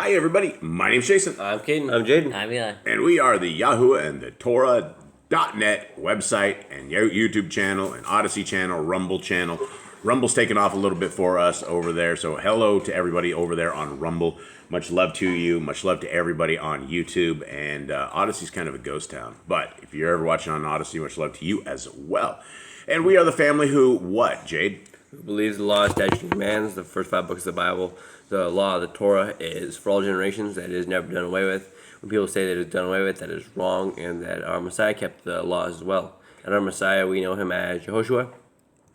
Hi, everybody. My name's Jason. I'm Qayin. I'm Jaden. I'm Eli. And we are the YHWH and the Torah.net website and YouTube channel and Odysee Channel, Rumble channel. Rumble's taken off a little bit for us over there. So hello to everybody over there on Rumble. Much love to you. Much love to everybody on YouTube. And Odyssee's kind of a ghost town. But if you're ever watching on Odysee, much love to you as well. And we are the family who, what, Jade? Who believes the law, statutes, and commands, the first 5 books of the Bible. The law of the Torah is for all generations, that it is never done away with. When people say that it is done away with, that is wrong, and that our Messiah kept the laws as well. And our Messiah, we know him as YHWH,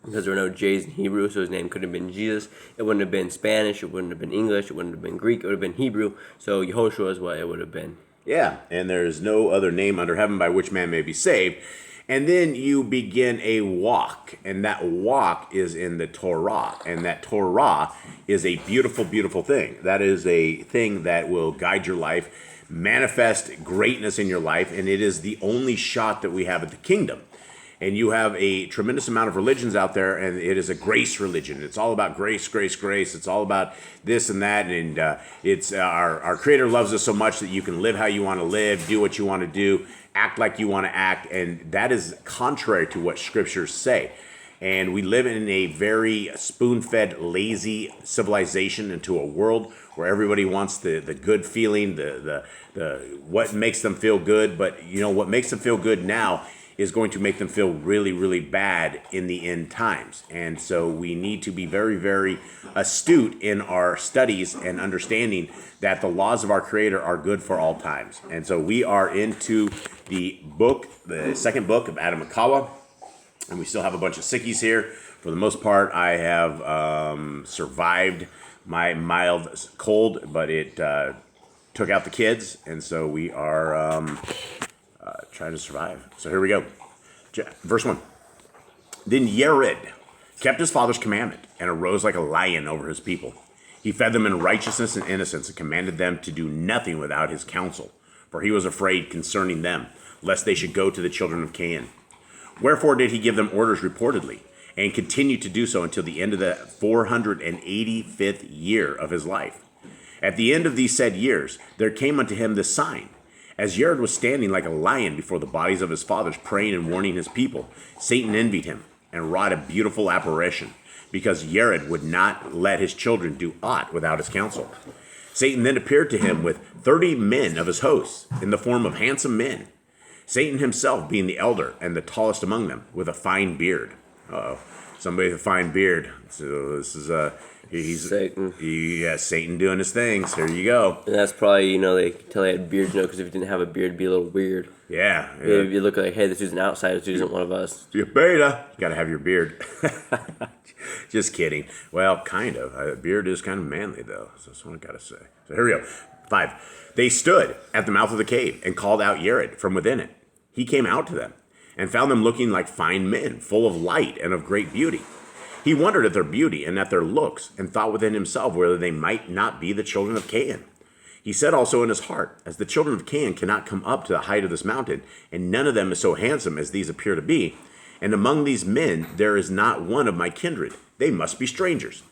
because there were no J's in Hebrew, so his name could have been Jesus. It wouldn't have been Spanish, it wouldn't have been English, it wouldn't have been Greek, it would have been Hebrew. So YHWH is what it would have been. Yeah, and there's no other name under heaven by which man may be saved. And then you begin a walk, and that walk is in the Torah, and that Torah is a beautiful, beautiful thing. That is a thing that will guide your life, manifest greatness in your life, and it is the only shot that we have at the kingdom. And you have a tremendous amount of religions out there, and it is a grace religion. It's all about grace, grace, grace. It's all about this and that, and it's our Creator loves us so much that you can live how you want to live, do what you want to do, act like you want to act, and that is contrary to what scriptures say. And we live in a very spoon-fed, lazy civilization into a world where everybody wants the good feeling, the what makes them feel good. But you know what makes them feel good now is going to make them feel really, really bad in the end times. And so we need to be very, very astute in our studies and understanding that the laws of our Creator are good for all times. And so we are into the book, the second book of Aḍam and Ḥawwah, and we still have a bunch of sickies here. For the most part, I have survived my mild cold, but it took out the kids, and so we are trying to survive. So here we go. Verse 1. Then Yereḍ kept his father's commandment and arose like a lion over his people. He fed them in righteousness and innocence and commanded them to do nothing without his counsel, for he was afraid concerning them, lest they should go to the children of Qayin. Wherefore did he give them orders reportedly, and continued to do so until the end of the 485th year of his life. At the end of these said years, there came unto him this sign. As Yereḍ was standing like a lion before the bodies of his fathers, praying and warning his people, Satan envied him and wrought a beautiful apparition, because Yereḍ would not let his children do aught without his counsel. Satan then appeared to him with 30 men of his hosts, in the form of handsome men, Satan himself being the elder and the tallest among them, with a fine beard. Uh-oh, somebody with a fine beard. So this is he's Satan. Satan doing his things. Here you go. And that's probably, they could tell they had beards, because if you didn't have a beard, it'd be a little weird. Yeah. If you look like, hey, this dude's an outsider, this dude isn't one of us. You beta. You got to have your beard. Just kidding. Well, kind of. A beard is kind of manly, though. So that's what I got to say. So here we go. 5. They stood at the mouth of the cave and called out Yereḍ from within it. He came out to them and found them looking like fine men, full of light and of great beauty. He wondered at their beauty and at their looks, and thought within himself whether they might not be the children of Qayin. He said also in his heart, as the children of Qayin cannot come up to the height of this mountain, and none of them is so handsome as these appear to be, and among these men there is not one of my kindred. They must be strangers.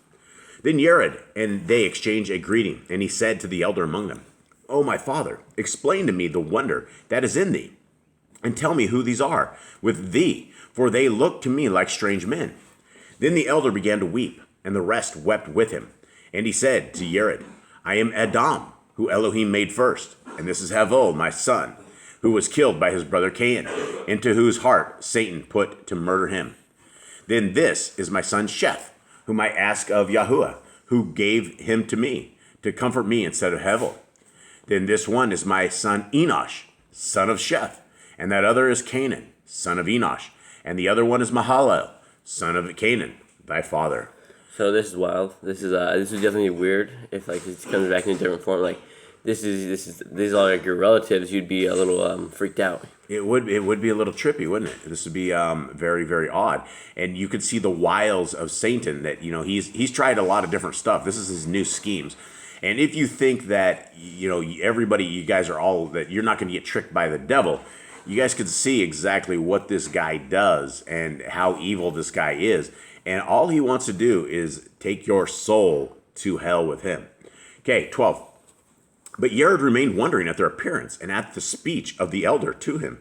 Then Yereḍ and they exchanged a greeting, and he said to the elder among them, O my father, explain to me the wonder that is in thee, and tell me who these are with thee, for they look to me like strange men. Then the elder began to weep, and the rest wept with him. And he said to Yereḍ, I am Aḍam, who Elohim made first, and this is Ḥawwah, my son, who was killed by his brother Qayin, into whose heart Satan put to murder him. Then this is my son Sheth, whom I ask of YHWH, who gave him to me, to comfort me instead of Ḥawwah. Then this one is my son Enosh, son of Sheth, and that other is Canaan, son of Enosh, and the other one is Mahalalel, son of Canaan, thy father. So this is wild. This is definitely weird. If it comes back in a different form, these are like your relatives, you'd be a little freaked out. It would be a little trippy, wouldn't it? This would be very, very odd. And you could see the wiles of Satan, that he's tried a lot of different stuff. This is his new schemes. And if you think that everybody, you guys are all, that you're not going to get tricked by the devil, you guys can see exactly what this guy does and how evil this guy is. And all he wants to do is take your soul to hell with him. Okay, 12. But Yereḍ remained wondering at their appearance and at the speech of the elder to him.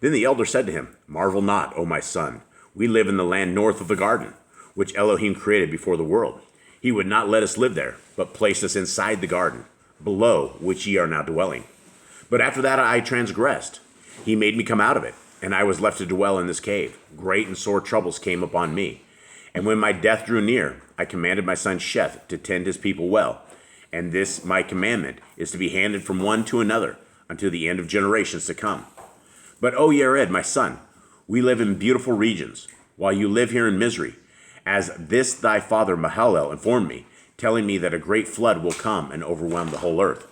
Then the elder said to him, Marvel not, O my son. We live in the land north of the garden, which Elohim created before the world. He would not let us live there, but placed us inside the garden, below which ye are now dwelling. But after that I transgressed. He made me come out of it, and I was left to dwell in this cave. Great and sore troubles came upon me. And when my death drew near, I commanded my son Sheth to tend his people well. And this my commandment is to be handed from one to another until the end of generations to come. But O Yereḍ, my son, we live in beautiful regions, while you live here in misery, as this thy father Mahalalel informed me, telling me that a great flood will come and overwhelm the whole earth.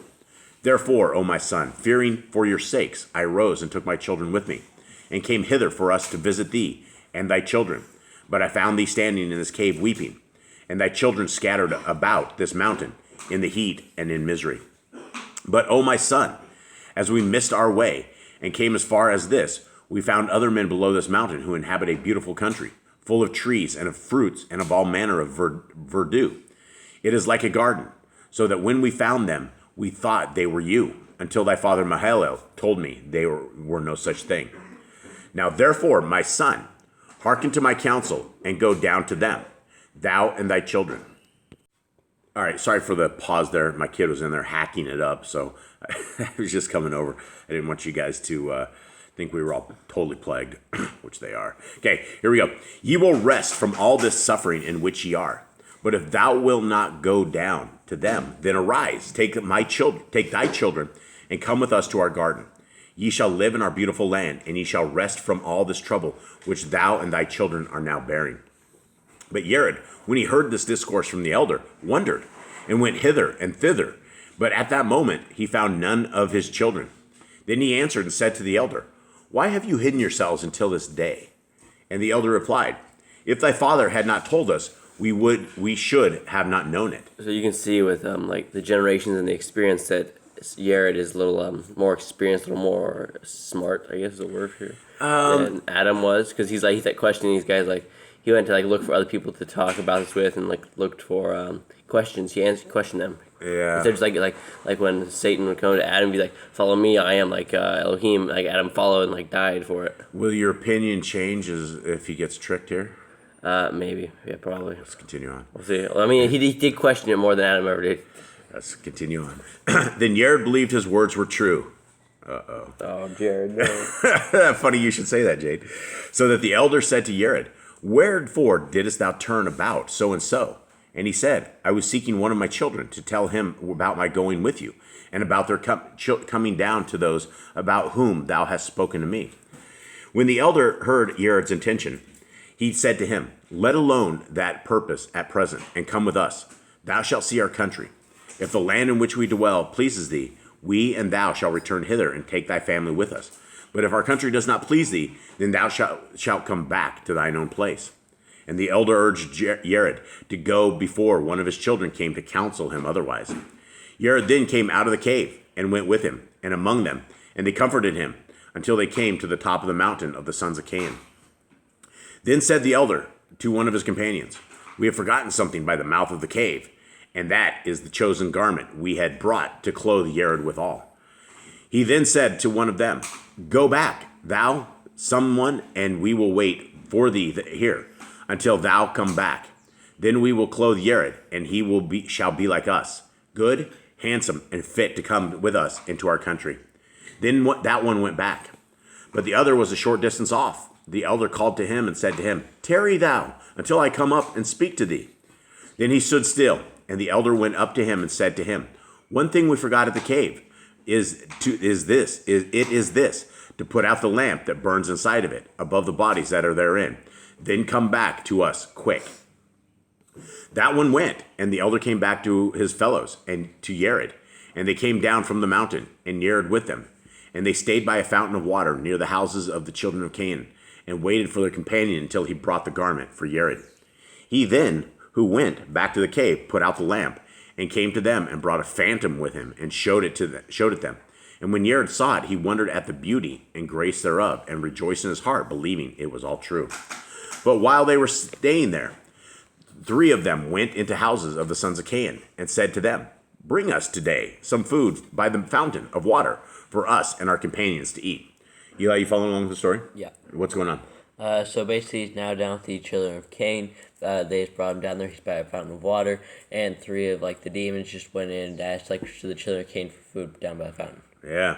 Therefore, O my son, fearing for your sakes, I arose and took my children with me, and came hither for us to visit thee and thy children. But I found thee standing in this cave weeping, and thy children scattered about this mountain in the heat and in misery. But, O my son, as we missed our way and came as far as this, we found other men below this mountain who inhabit a beautiful country, full of trees and of fruits and of all manner of verdure. It is like a garden, so that when we found them, we thought they were you, until thy father Mahalalel told me they were no such thing. Now therefore, my son, hearken to my counsel, and go down to them, thou and thy children. All right, sorry for the pause there. My kid was in there hacking it up, so I was just coming over. I didn't want you guys to think we were all totally plagued, which they are. Okay, here we go. Ye will rest from all this suffering in which ye are. But if thou wilt not go down to them, then arise, take thy children, and come with us to our garden. Ye shall live in our beautiful land, and ye shall rest from all this trouble which thou and thy children are now bearing. But Yereḍ, when he heard this discourse from the elder, wondered, and went hither and thither. But at that moment he found none of his children. Then he answered and said to the elder, Why have you hidden yourselves until this day? And the elder replied, If thy father had not told us, we should have not known it. So you can see with like the generations and the experience that Yereḍ is a little more experienced, a little more smart, I guess is the word here, than Aḍam was, because he's like questioning these guys. Like he went to like look for other people to talk about this with, and like looked for questions. He questioned them. Yeah. Instead of just like when Satan would come to Aḍam and be like, "Follow me, I am like Elohim." Like Aḍam followed and like died for it. Will your opinion change if he gets tricked here? Maybe. Yeah, probably. Let's continue on. We'll see. Well, I mean, he did question it more than Aḍam ever did. Let's continue on. Then Yereḍ believed his words were true. Uh-oh. Oh, Jared. No. Funny you should say that, Jade. So that the elder said to Yereḍ, Wherefore didst thou turn about so and so? And he said, I was seeking one of my children to tell him about my going with you, and about their coming down to those about whom thou hast spoken to me. When the elder heard Yereḍ's intention, he said to him, Let alone that purpose at present, and come with us. Thou shalt see our country. If the land in which we dwell pleases thee, we and thou shall return hither and take thy family with us. But if our country does not please thee, then thou shalt come back to thine own place. And the elder urged Yereḍ to go before one of his children came to counsel him otherwise. Yereḍ then came out of the cave and went with him and among them, and they comforted him until they came to the top of the mountain of the sons of Qayin. Then said the elder to one of his companions, We have forgotten something by the mouth of the cave, and that is the chosen garment we had brought to clothe Yereḍ withal. He then said to one of them, Go back, thou, someone, and we will wait for thee here until thou come back. Then we will clothe Yereḍ, and he shall be like us, good, handsome, and fit to come with us into our country. Then that one went back, but the other was a short distance off. The elder called to him and said to him, Tarry thou until I come up and speak to thee. Then he stood still, and the elder went up to him and said to him, One thing we forgot at the cave is this, to put out the lamp that burns inside of it, above the bodies that are therein. Then come back to us quick. That one went, and the elder came back to his fellows and to Yereḍ, and they came down from the mountain, and Yereḍ with them. And they stayed by a fountain of water near the houses of the children of Qayin, and waited for their companion until he brought the garment for Yereḍ. He then, who went back to the cave, put out the lamp, and came to them, and brought a phantom with him, and showed it them. And when Yereḍ saw it, he wondered at the beauty and grace thereof, and rejoiced in his heart, believing it was all true. But while they were staying there, 3 of them went into houses of the sons of Qayin, and said to them, Bring us today some food by the fountain of water for us and our companions to eat. Eli, you following along with the story? Yeah. What's going on? So basically, he's now down with the children of Cain. They just brought him down there. He's by a fountain of water, and three of the demons just went in and asked to the children of Cain for food down by the fountain. Yeah.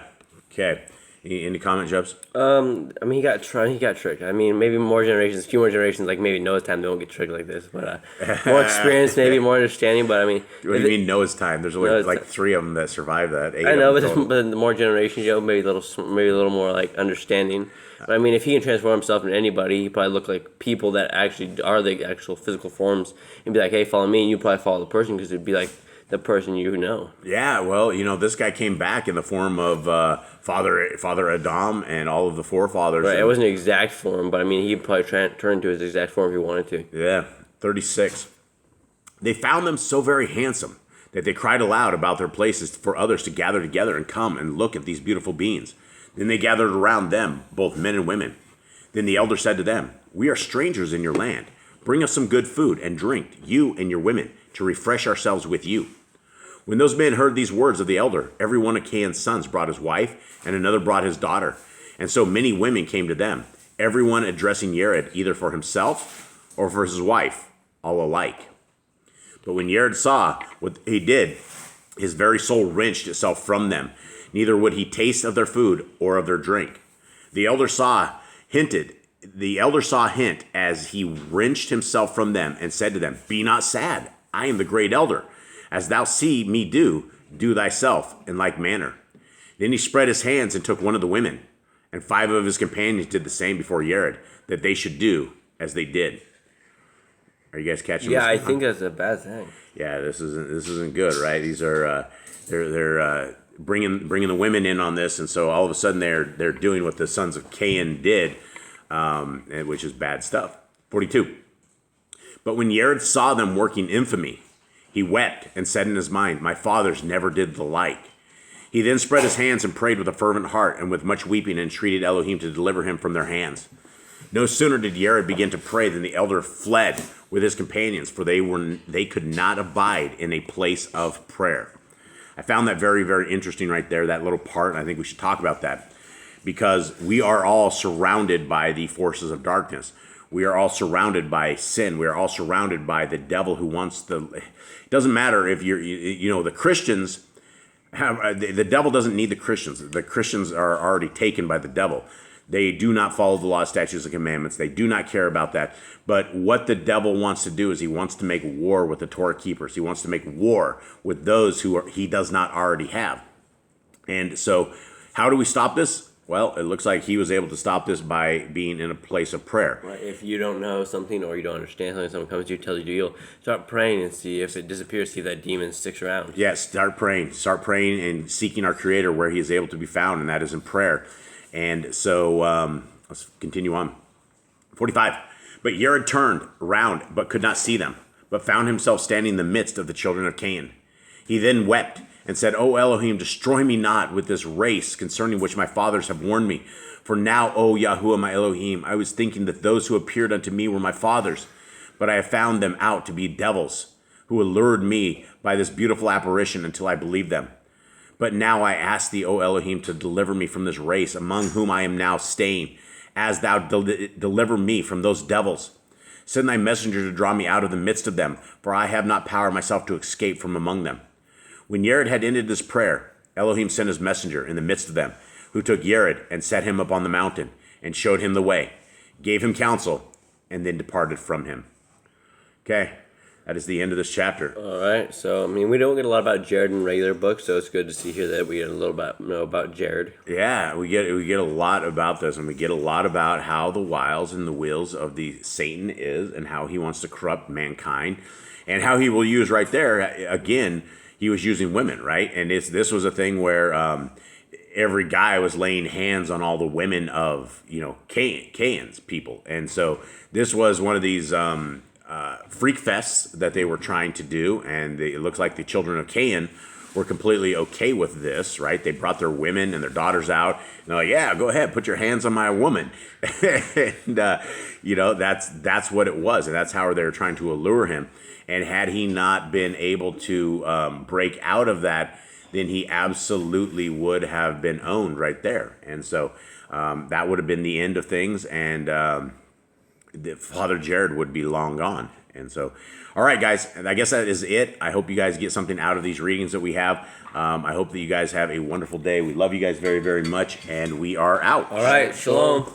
Okay. Any comment, Jubs? He got tricked. Maybe more generations, a few more generations, maybe Noah's time, they won't get tricked like this. But more experience, maybe more understanding. But What do you mean Noah's time? There's only three of them that survived that. I know, but the more generations, maybe a little more understanding. But if he can transform himself into anybody, he probably look like people that actually are the actual physical forms, and be like, "Hey, follow me," and you probably follow the person because it'd be like the person you know. Yeah, well, this guy came back in the form of Father Aḍam and all of the forefathers. Right, it wasn't an exact form, but he probably turned to his exact form if he wanted to. Yeah, 36. They found them so very handsome that they cried aloud about their places for others to gather together and come and look at these beautiful beings. Then they gathered around them, both men and women. Then the elder said to them, "We are strangers in your land. Bring us some good food and drink, you and your women, to refresh ourselves with you." When those men heard these words of the elder, every one of Cain's sons brought his wife, and another brought his daughter. And so many women came to them, everyone addressing Yereḍ either for himself or for his wife, all alike. But when Yereḍ saw what he did, his very soul wrenched itself from them. Neither would he taste of their food or of their drink. The elder saw hint as he wrenched himself from them and said to them, "Be not sad. I am the great elder. As thou see me do thyself in like manner." Then he spread his hands and took one of the women, and 5 of his companions did the same before Yereḍ, that they should do as they did. Are you guys catching? Yeah, I think that's a bad thing. Yeah, this isn't good, right? These are they're bringing the women in on this, and so all of a sudden they're doing what the sons of Cain did, which is bad stuff. 42. But when Yereḍ saw them working infamy, he wept and said in his mind, "My fathers never did the like." He then spread his hands and prayed with a fervent heart, and with much weeping entreated Elohim to deliver him from their hands. No sooner did Yereḍ begin to pray than the elder fled with his companions, for they could not abide in a place of prayer. I found that very, very interesting right there, that little part, and I think we should talk about that, because we are all surrounded by the forces of darkness. We are all surrounded by sin. We are all surrounded by the devil who wants the... It doesn't matter if the Christians have... The devil doesn't need the Christians. The Christians are already taken by the devil. They do not follow the law, statutes, and commandments. They do not care about that. But what the devil wants to do is he wants to make war with the Torah keepers. He wants to make war with those he does not already have. And so how do we stop this? Well, it looks like he was able to stop this by being in a place of prayer. Right. If you don't know something or you don't understand something, someone comes to you, tells you to heal, start praying and see if it disappears, see if that demon sticks around. Yes, start praying. Start praying and seeking our Creator where he is able to be found, and that is in prayer. And so let's continue on. 45. But Yereḍ turned around, but could not see them, but found himself standing in the midst of the children of Cain. He then wept and said, "O Elohim, destroy me not with this race concerning which my fathers have warned me. For now, O YHWH, my Elohim, I was thinking that those who appeared unto me were my fathers, but I have found them out to be devils, who allured me by this beautiful apparition until I believed them. But now I ask thee, O Elohim, to deliver me from this race among whom I am now staying, as thou deliver me from those devils. Send thy messenger to draw me out of the midst of them, for I have not power myself to escape from among them." When Yereḍ had ended this prayer, Elohim sent his messenger in the midst of them, who took Yereḍ and set him upon the mountain, and showed him the way, gave him counsel, and then departed from him. Okay, that is the end of this chapter. All right, so we don't get a lot about Yereḍ in regular books, so it's good to see here that we get a little bit know about Yereḍ. Yeah, we get a lot about this, and we get a lot about how the wiles and the wills of the Satan is, and how he wants to corrupt mankind, and how he will use right there again. He was using women, right? And this was a thing where every guy was laying hands on all the women of Cain's people, and so this was one of these freak fests that they were trying to do, and it looks like the children of Cain were completely okay with this, right? They brought their women and their daughters out, and they're like, yeah, go ahead, put your hands on my woman. And, that's what it was, and that's how they were trying to allure him. And had he not been able to break out of that, then he absolutely would have been owned right there. And so that would have been the end of things, and Father Yereḍ would be long gone. And so, all right, guys, I guess that is it. I hope you guys get something out of these readings that we have. I hope that you guys have a wonderful day. We love you guys very, very much, and we are out. All right, shalom.